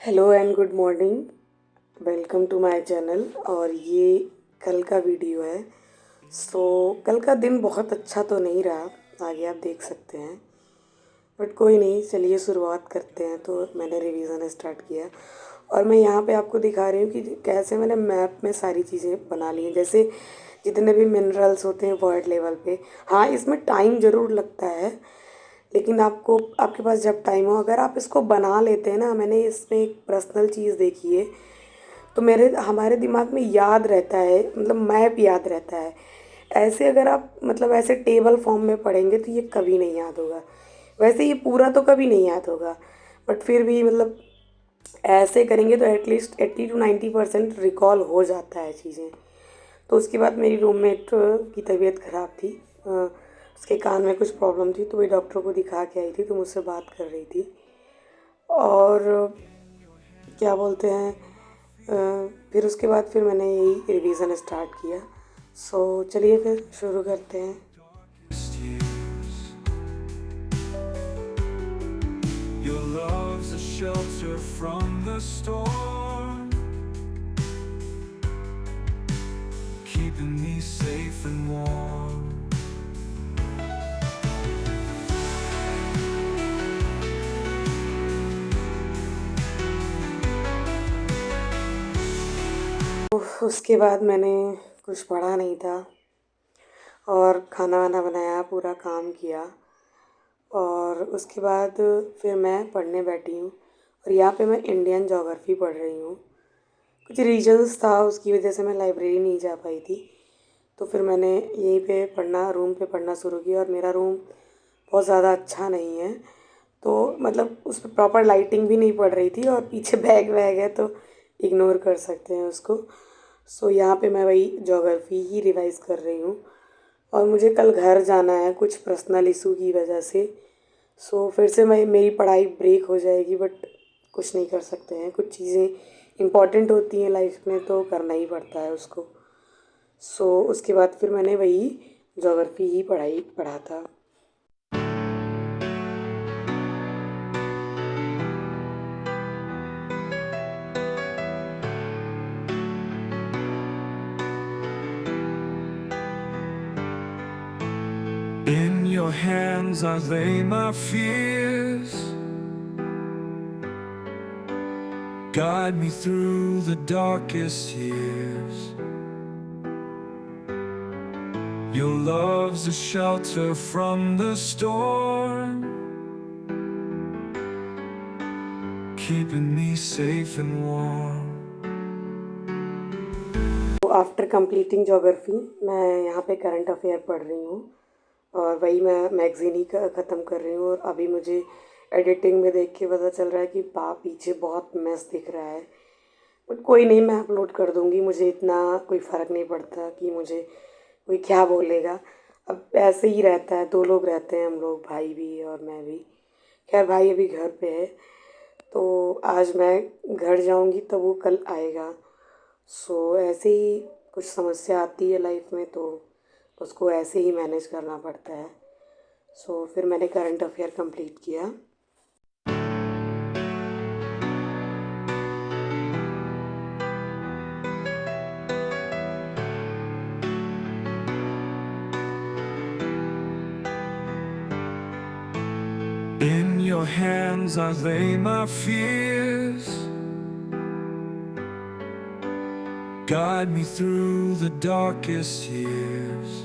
Hello and good morning. Welcome to my channel. और ये कल का वीडियो है। कल का दिन बहुत अच्छा तो नहीं रहा, आगे आप देख सकते हैं, बट कोई नहीं, चलिए शुरुआत करते हैं। तो मैंने रिवीजन स्टार्ट किया और मैं यहाँ पे आपको दिखा रही हूँ कि कैसे मैंने मैप में सारी चीज़ें बना ली हैं। जैसे जितने भी मिनरल्स होते हैं वर्ल्ड लेवल पे। हाँ, इसमें टाइम ज़रूर लगता है, लेकिन आपको आपके पास जब टाइम हो, अगर आप इसको बना लेते हैं ना, मैंने इसमें एक पर्सनल चीज़ देखी है, तो मेरे हमारे दिमाग में याद रहता है, मतलब मैप याद रहता है। ऐसे अगर आप मतलब ऐसे टेबल फॉर्म में पढ़ेंगे तो ये कभी नहीं याद होगा। वैसे ये पूरा तो कभी नहीं याद होगा, बट फिर भी मतलब ऐसे करेंगे तो एटलीस्ट 80 to 90% रिकॉल हो जाता है चीज़ें। तो उसके बाद मेरी रूममेट की तबीयत ख़राब थी। उसके कान में कुछ प्रॉब्लम थी, तो वही डॉक्टर को दिखा के आई थी, तो मुझसे बात कर रही थी। और क्या बोलते हैं, फिर उसके बाद फिर मैंने यही रिवीजन स्टार्ट किया। चलिए फिर शुरू करते हैं। Your love's a shelter from the storm, keeping me safe and warm. उसके बाद मैंने कुछ पढ़ा नहीं था और खाना वाना बनाया, पूरा काम किया। और उसके बाद फिर मैं पढ़ने बैठी हूँ और यहाँ पे मैं इंडियन ज्योग्राफी पढ़ रही हूँ। कुछ रीजंस था, उसकी वजह से मैं लाइब्रेरी नहीं जा पाई थी, तो फिर मैंने यहीं पे पढ़ना, रूम पे पढ़ना शुरू किया। और मेरा रूम बहुत ज़्यादा अच्छा नहीं है, तो मतलब उस पर प्रॉपर लाइटिंग भी नहीं पड़ रही थी, और पीछे बैग वैग है तो इग्नोर कर सकते हैं उसको। यहाँ पे मैं वही ज्योग्राफी ही रिवाइज कर रही हूँ। और मुझे कल घर जाना है कुछ पर्सनल इशू की वजह से। फिर से मेरी पढ़ाई ब्रेक हो जाएगी, बट कुछ नहीं कर सकते हैं। कुछ चीज़ें इम्पॉर्टेंट होती हैं लाइफ में, तो करना ही पड़ता है उसको। उसके बाद फिर मैंने वही ज्योग्राफी ही पढ़ा था। In your hands I lay my fears, guide me through the darkest years. Your love's a shelter from the storm, keeping me safe and warm. After completing geography मैं यहाँ पे करंट अफेयर पढ़ रही हूँ, और वही मैं मैगज़ीन ही ख़त्म कर रही हूँ। और अभी मुझे एडिटिंग में देख के पता चल रहा है कि पीछे बहुत मेस दिख रहा है, बट कोई नहीं, मैं अपलोड कर दूँगी। मुझे इतना कोई फ़र्क नहीं पड़ता कि मुझे कोई क्या बोलेगा। अब ऐसे ही रहता है, दो लोग रहते हैं हम लोग, भाई भी और मैं भी। खैर भाई अभी घर पे है, तो आज मैं घर जाऊँगी तब वो कल आएगा। ऐसे ही कुछ समस्या आती है लाइफ में, तो उसको ऐसे ही मैनेज करना पड़ता है। फिर मैंने करंट अफेयर कंप्लीट किया। In your hands I lay my fears, guide me through the darkest years.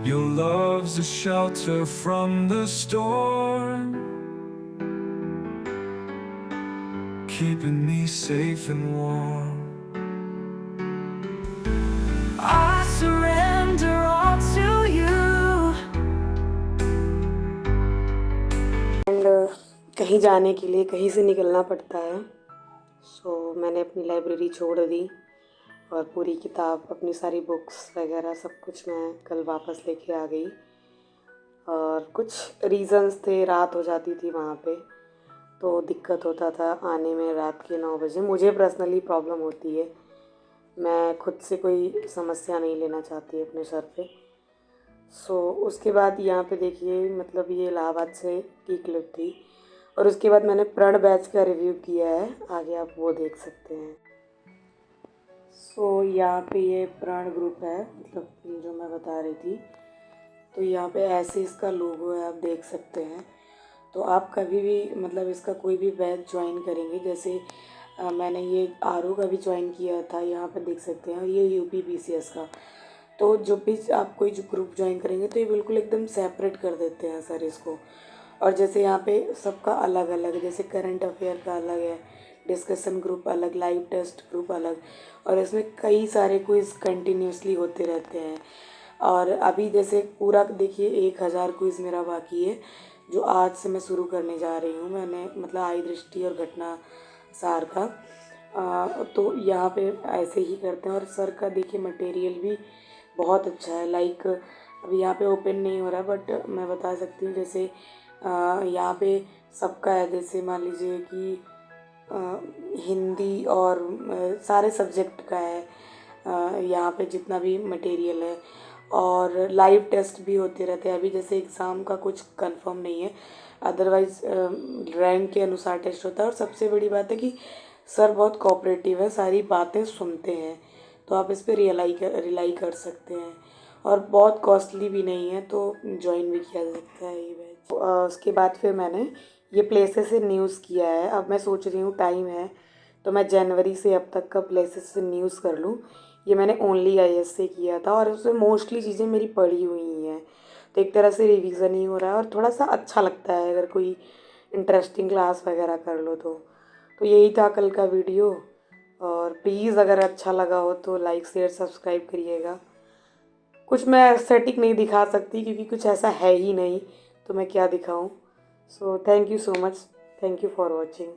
Your love's a shelter from the storm, keeping me safe and warm. I surrender all to you. And कहीं जाने के लिए कहीं से निकलना पड़ता है। मैंने अपनी लाइब्रेरी छोड़ दी और पूरी किताब, अपनी सारी बुक्स वगैरह सब कुछ मैं कल वापस लेके आ गई। और कुछ रीज़न्स थे, रात हो जाती थी वहाँ पे, तो दिक्कत होता था आने में। रात के 9 बजे मुझे पर्सनली प्रॉब्लम होती है, मैं खुद से कोई समस्या नहीं लेना चाहती अपने सर पे। उसके बाद यहाँ पे देखिए, मतलब ये इलाहाबाद से की क्लिप थी, और उसके बाद मैंने प्रण बैच का रिव्यू किया है, आगे आप वो देख सकते हैं। सो यहाँ पे ये प्रण ग्रुप है, मतलब जो मैं बता रही थी। तो यहाँ पे ऐसे इसका लोगो है, आप देख सकते हैं। तो आप कभी भी मतलब इसका कोई भी बैच ज्वाइन करेंगे, जैसे मैंने ये आरओ का भी ज्वाइन किया था, यहाँ पे देख सकते हैं, और ये यूपीपीसीएस का। तो जो भी आप कोई जो ग्रुप ज्वाइन करेंगे तो ये बिल्कुल एकदम सेपरेट कर देते हैं सर इसको। और जैसे यहाँ पे सबका अलग अलग, जैसे करंट अफेयर का अलग है, डिस्कशन ग्रुप अलग, लाइव टेस्ट ग्रुप अलग, और इसमें कई सारे क्विज़ कंटिन्यूसली होते रहते हैं। और अभी जैसे पूरा देखिए 1000 क्विज़ मेरा बाकी है, जो आज से मैं शुरू करने जा रही हूँ। मैंने मतलब आई दृष्टि और घटना सार का तो यहाँ पे ऐसे ही करते हैं। और सर का देखिए मटेरियल भी बहुत अच्छा है। लाइक अभी यहाँ पे ओपन नहीं हो रहा, बट मैं बता सकती हूँ जैसे यहाँ पे सबका है, जैसे मान लीजिए कि हिंदी और सारे सब्जेक्ट का है यहाँ पे जितना भी मटेरियल है। और लाइव टेस्ट भी होते रहते हैं। अभी जैसे एग्ज़ाम का कुछ कंफर्म नहीं है, अदरवाइज़ रैंक के अनुसार टेस्ट होता है। और सबसे बड़ी बात है कि सर बहुत कोऑपरेटिव है, सारी बातें सुनते हैं, तो आप इस पर रिलाई कर सकते हैं। और बहुत कॉस्टली भी नहीं है, तो ज्वाइन भी किया जा सकता है ये बैच। उसके बाद फिर मैंने ये प्लेसेस से न्यूज़ किया है। अब मैं सोच रही हूँ टाइम है तो मैं जनवरी से अब तक का प्लेसेस से न्यूज़ कर लूँ। ये मैंने ओनली आईएएस से किया था, और उसमें मोस्टली चीज़ें मेरी पढ़ी हुई हैं, तो एक तरह से रिवीजन ही हो रहा है, और थोड़ा सा अच्छा लगता है अगर कोई इंटरेस्टिंग क्लास वगैरह कर लो तो यही था कल का वीडियो। और प्लीज़ अगर अच्छा लगा हो तो लाइक शेयर सब्सक्राइब करिएगा। कुछ मैं एस्थेटिक नहीं दिखा सकती क्योंकि कुछ ऐसा है ही नहीं, तो मैं क्या दिखाऊं। So thank you so much, thank you for watching.